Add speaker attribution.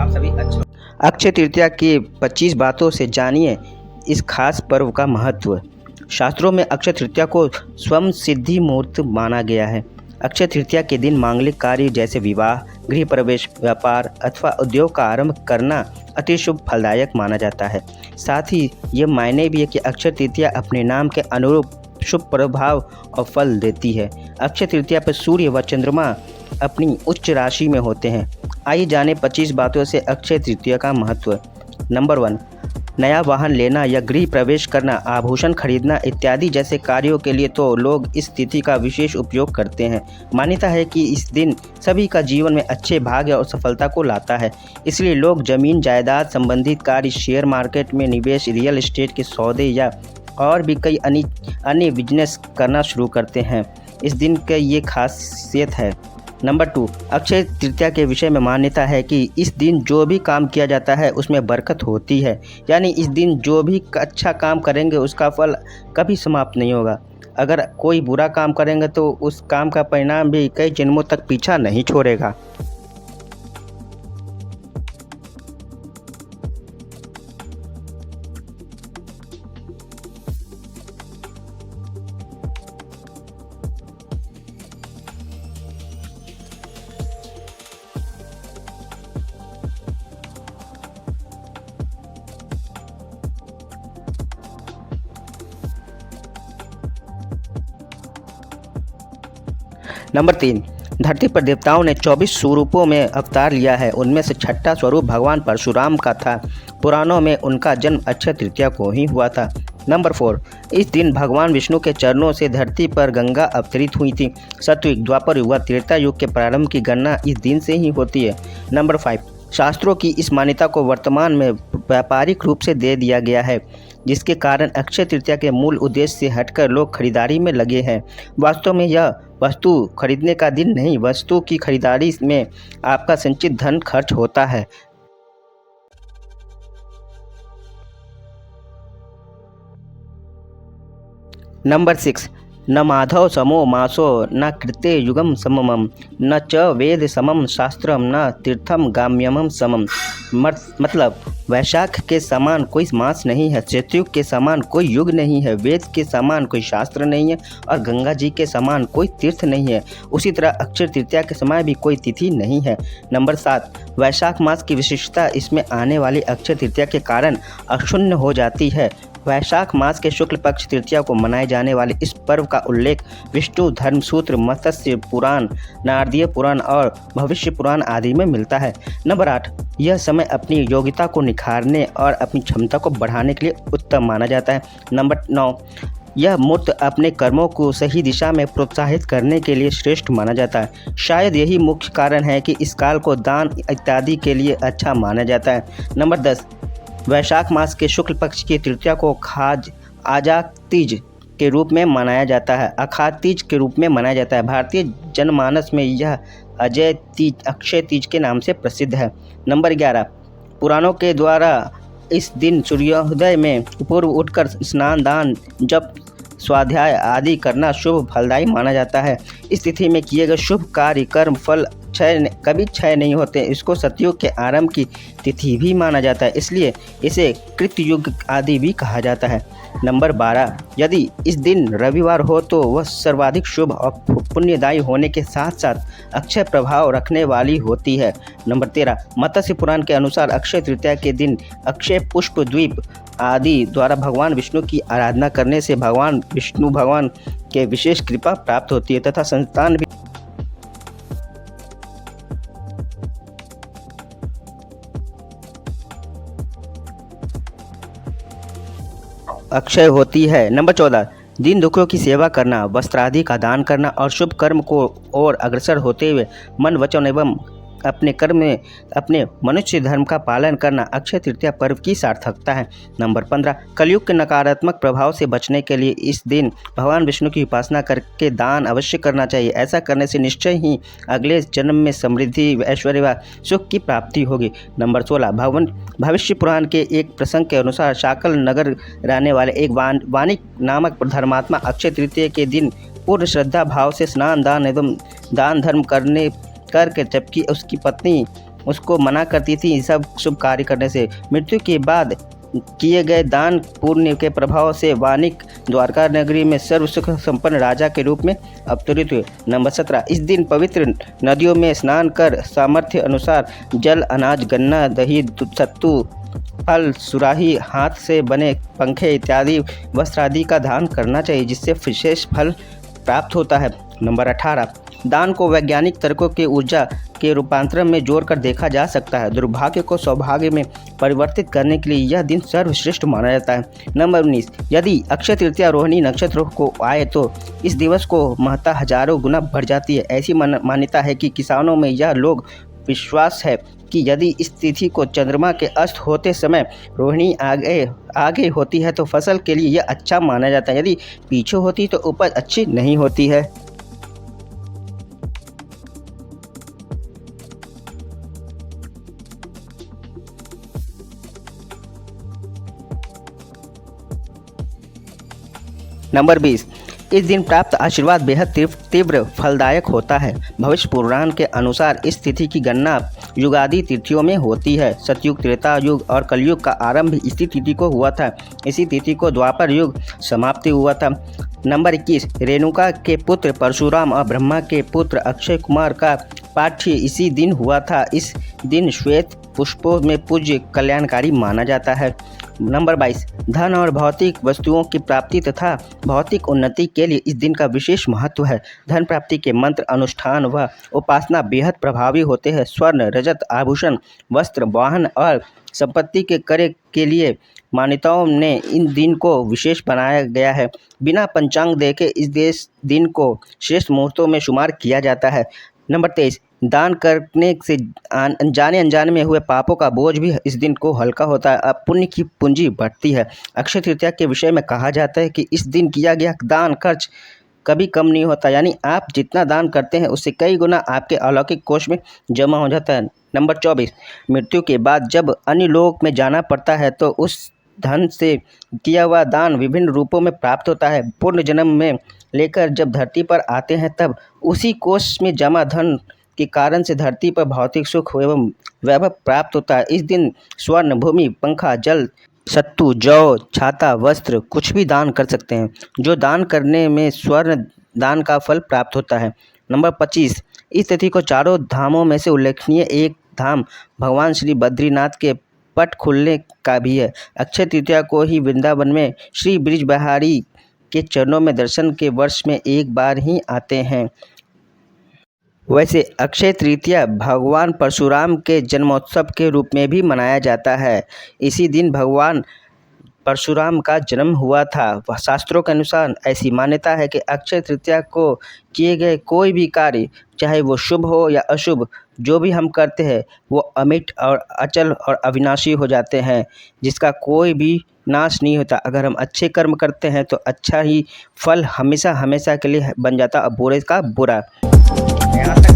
Speaker 1: आप सभी अक्षय तृतीया की 25 बातों से जानिए इस खास पर्व का महत्व। शास्त्रों में अक्षय तृतीया को स्वयं सिद्धि मुहूर्त माना गया है। अक्षय तृतीया के दिन मांगलिक कार्य जैसे विवाह, गृह प्रवेश, व्यापार अथवा उद्योग का आरंभ करना अति शुभ फलदायक माना जाता है। साथ ही ये मायने भी है कि अक्षय तृतीया अपने नाम के अनुरूप शुभ प्रभाव और फल देती है। अक्षय तृतीया पर सूर्य व चंद्रमा अपनी उच्च राशि में होते हैं। आइए जाने 25 बातों से अक्षय तृतीया का महत्व। नंबर 1, नया वाहन लेना या गृह प्रवेश करना, आभूषण खरीदना इत्यादि जैसे कार्यों के लिए तो लोग इस तिथि का विशेष उपयोग करते हैं। मान्यता है कि इस दिन सभी का जीवन में अच्छे भाग्य और सफलता को लाता है। इसलिए लोग जमीन जायदाद संबंधित कार्य, शेयर मार्केट में निवेश, रियल एस्टेट के सौदे या और भी कई अन्य बिजनेस करना शुरू करते हैं। इस दिन की ये खासियत है। नंबर 2, अक्षय तृतीया के विषय में मान्यता है कि इस दिन जो भी काम किया जाता है उसमें बरकत होती है। यानी इस दिन जो भी अच्छा काम करेंगे उसका फल कभी समाप्त नहीं होगा। अगर कोई बुरा काम करेंगे तो उस काम का परिणाम भी कई जन्मों तक पीछा नहीं छोड़ेगा। नंबर 3, धरती पर देवताओं ने 24 स्वरूपों में अवतार लिया है। उनमें से छठा स्वरूप भगवान परशुराम का था। पुराणों में उनका जन्म अक्षय तृतीया को ही हुआ था। नंबर 4, इस दिन भगवान विष्णु के चरणों से धरती पर गंगा अवतरित हुई थी। सतयुग, द्वापर युग व त्रेता युग के प्रारंभ की गणना इस दिन से ही होती है। नंबर 5, शास्त्रों की इस मान्यता को वर्तमान में व्यापारिक रूप से दे दिया गया है, जिसके कारण अक्षय तृतीया के मूल उद्देश्य से हटकर लोग खरीदारी में लगे हैं। वास्तव में यह वस्तु खरीदने का दिन नहीं, वस्तु की खरीदारी में आपका संचित धन खर्च होता है। नंबर 6, न माधव समो मासो न कृते युगम सममम न च वेद समम शास्त्रम न तीर्थम गाम्यमम समम। मतलब वैशाख के समान कोई मास नहीं है, चतुर्युग के समान कोई युग नहीं है, वेद के समान कोई शास्त्र नहीं है और गंगा जी के समान कोई तीर्थ नहीं है। उसी तरह अक्षय तृतीया के समय भी कोई तिथि नहीं है। नंबर 7, वैशाख मास की विशिष्टता इसमें आने वाली अक्षय तृतीया के कारण अक्षुण्ण हो जाती है। वैशाख मास के शुक्ल पक्ष तृतीया को मनाए जाने वाले इस पर्व का उल्लेख विष्णु धर्मसूत्र, मत्स्य पुराण, नारदीय पुराण और भविष्य पुराण आदि में मिलता है। नंबर 8, यह समय अपनी योग्यता को निखारने और अपनी क्षमता को बढ़ाने के लिए उत्तम माना जाता है। नंबर 9, यह मुहूर्त अपने कर्मों को सही दिशा में प्रोत्साहित करने के लिए श्रेष्ठ माना जाता है। शायद यही मुख्य कारण है कि इस काल को दान इत्यादि के लिए अच्छा माना जाता है। नंबर 10, वैशाख मास के शुक्ल पक्ष की तृतीया को आजा तीज के रूप में मनाया जाता है, अखात तीज के रूप में मनाया जाता है। भारतीय जनमानस में यह अजय तीज, अक्षय तीज के नाम से प्रसिद्ध है। नंबर 11, पुराणों के द्वारा इस दिन सूर्योदय में पूर्व उठकर स्नान, दान, जप, स्वाध्याय आदि करना शुभ फलदायी माना जाता है। इस तिथि में किए गए शुभ कार्य, कर्म, फल कभी क्षय नहीं होते। इसको सतयुग के आरंभ की तिथि भी माना जाता है, इसलिए इसे कृतयुग आदि भी कहा जाता है। नंबर 12, यदि इस दिन रविवार हो तो वह सर्वाधिक शुभ और पुण्यदायी होने के साथ साथ अक्षय प्रभाव रखने वाली होती है। नंबर 13, मत्स्य पुराण के अनुसार अक्षय तृतीया के दिन अक्षय पुष्प द्वीप आदि द्वारा भगवान विष्णु की आराधना करने से भगवान विष्णु भगवान के विशेष कृपा प्राप्त होती है तथा संतान भी अक्षय होती है। नंबर 14, दीन दुखियों की सेवा करना, वस्त्र आदि का दान करना और शुभ कर्म को और अग्रसर होते हुए मन, वचन एवं अपने कर्म में अपने मनुष्य धर्म का पालन करना अक्षय तृतीया पर्व की सार्थकता है। नंबर 15, कलयुग के नकारात्मक प्रभाव से बचने के लिए इस दिन भगवान विष्णु की उपासना करके दान अवश्य करना चाहिए। ऐसा करने से निश्चय ही अगले जन्म में समृद्धि, ऐश्वर्य व सुख की प्राप्ति होगी। नंबर 16, भविष्य पुराण के एक प्रसंग के अनुसार शाकल नगर रहने वाले एक वानिक नामक धर्मात्मा अक्षय तृतीया के दिन पूर्ण श्रद्धा भाव से स्नान, दान एवं दान धर्म करके जबकि उसकी पत्नी उसको मना करती थी इन सब शुभ कार्य करने से। मृत्यु के बाद किए गए दान पुण्य के प्रभाव से वानिक द्वारका नगरी में सर्व सुख संपन्न राजा के रूप में अवतरित हुए। नंबर 17, इस दिन पवित्र नदियों में स्नान कर सामर्थ्य अनुसार जल, अनाज, गन्ना, दही, सत्तू, फल, सुराही, हाथ से बने पंखे इत्यादि वस्त्र आदि का दान करना चाहिए, जिससे विशेष फल प्राप्त होता है। नंबर 18, दान को वैज्ञानिक तर्कों के ऊर्जा के रूपांतरण में जोड़कर देखा जा सकता है। दुर्भाग्य को सौभाग्य में परिवर्तित करने के लिए यह दिन सर्वश्रेष्ठ माना जाता है। नंबर 19, यदि अक्षय तृतीया रोहिणी नक्षत्र को आए तो इस दिवस को महत्ता हजारों गुना बढ़ जाती है। ऐसी मान्यता है कि किसानों में यह लोग विश्वास है कि यदि इस तिथि को चंद्रमा के अस्त होते समय रोहिणी आगे होती है तो फसल के लिए यह अच्छा माना जाता है, यदि पीछे होती तो उपज अच्छी नहीं होती है। नंबर 20, इस दिन प्राप्त आशीर्वाद बेहद तीव्र फलदायक होता है। भविष्य पुराण के अनुसार इस तिथि की गणना युगादि तिथियों में होती है। सतयुग, त्रेता युग और कलयुग का आरंभ इसी तिथि को हुआ था। इसी तिथि को द्वापर युग समाप्ति हुआ था। नंबर 21, रेणुका के पुत्र परशुराम और ब्रह्मा के पुत्र अक्षय कुमार का पाठ्य इसी दिन हुआ था। इस दिन श्वेत पुष्पों में पूज्य कल्याणकारी माना जाता है। नंबर 22, धन और भौतिक वस्तुओं की प्राप्ति तथा भौतिक उन्नति के लिए इस दिन का विशेष महत्व है। धन प्राप्ति के मंत्र, अनुष्ठान व उपासना बेहद प्रभावी होते हैं। स्वर्ण, रजत, आभूषण, वस्त्र, वाहन और संपत्ति के क्रय के लिए मान्यताओं ने इन दिन को विशेष बनाया गया है। बिना पंचांग देखे इस दिन को श्रेष्ठ मुहूर्तों में शुमार किया जाता है। नंबर 23, दान करने से जाने अनजाने में हुए पापों का बोझ भी इस दिन को हल्का होता है। अब पुण्य की पूंजी बढ़ती है। अक्षय तृतीया के विषय में कहा जाता है कि इस दिन किया गया दान खर्च कभी कम नहीं होता, यानी आप जितना दान करते हैं उससे कई गुना आपके अलौकिक कोष में जमा हो जाता है। नंबर 24, मृत्यु के बाद जब अन्य लोक में जाना पड़ता है तो उस धन से किया हुआ दान विभिन्न रूपों में प्राप्त होता है। पूर्ण जन्म में लेकर जब धरती पर आते हैं तब उसी कोष में जमा धन के कारण से धरती पर भौतिक सुख एवं वैभव प्राप्त होता है। इस दिन स्वर्ण, भूमि, पंखा, जल, सत्तू, जौ, छाता, वस्त्र कुछ भी दान कर सकते हैं। जो दान करने में स्वर्ण दान का फल प्राप्त होता है। नंबर 25, इस तिथि को चारों धामों में से उल्लेखनीय एक धाम भगवान श्री बद्रीनाथ के पट खुलने का भी है। अक्षय तृतीया को ही वृंदावन में श्री ब्रिजबिहारी के चरणों में दर्शन के वर्ष में एक बार ही आते हैं। वैसे अक्षय तृतीया भगवान परशुराम के जन्मोत्सव के रूप में भी मनाया जाता है। इसी दिन भगवान परशुराम का जन्म हुआ था। शास्त्रों के अनुसार ऐसी मान्यता है कि अक्षय तृतीया को किए गए कोई भी कार्य, चाहे वो शुभ हो या अशुभ, जो भी हम करते हैं वो अमिट और अचल और अविनाशी हो जाते हैं, जिसका कोई भी नाश नहीं होता। अगर हम अच्छे कर्म करते हैं तो अच्छा ही फल हमेशा हमेशा के लिए बन जाता और बुरे का बुरा। यहाँ तक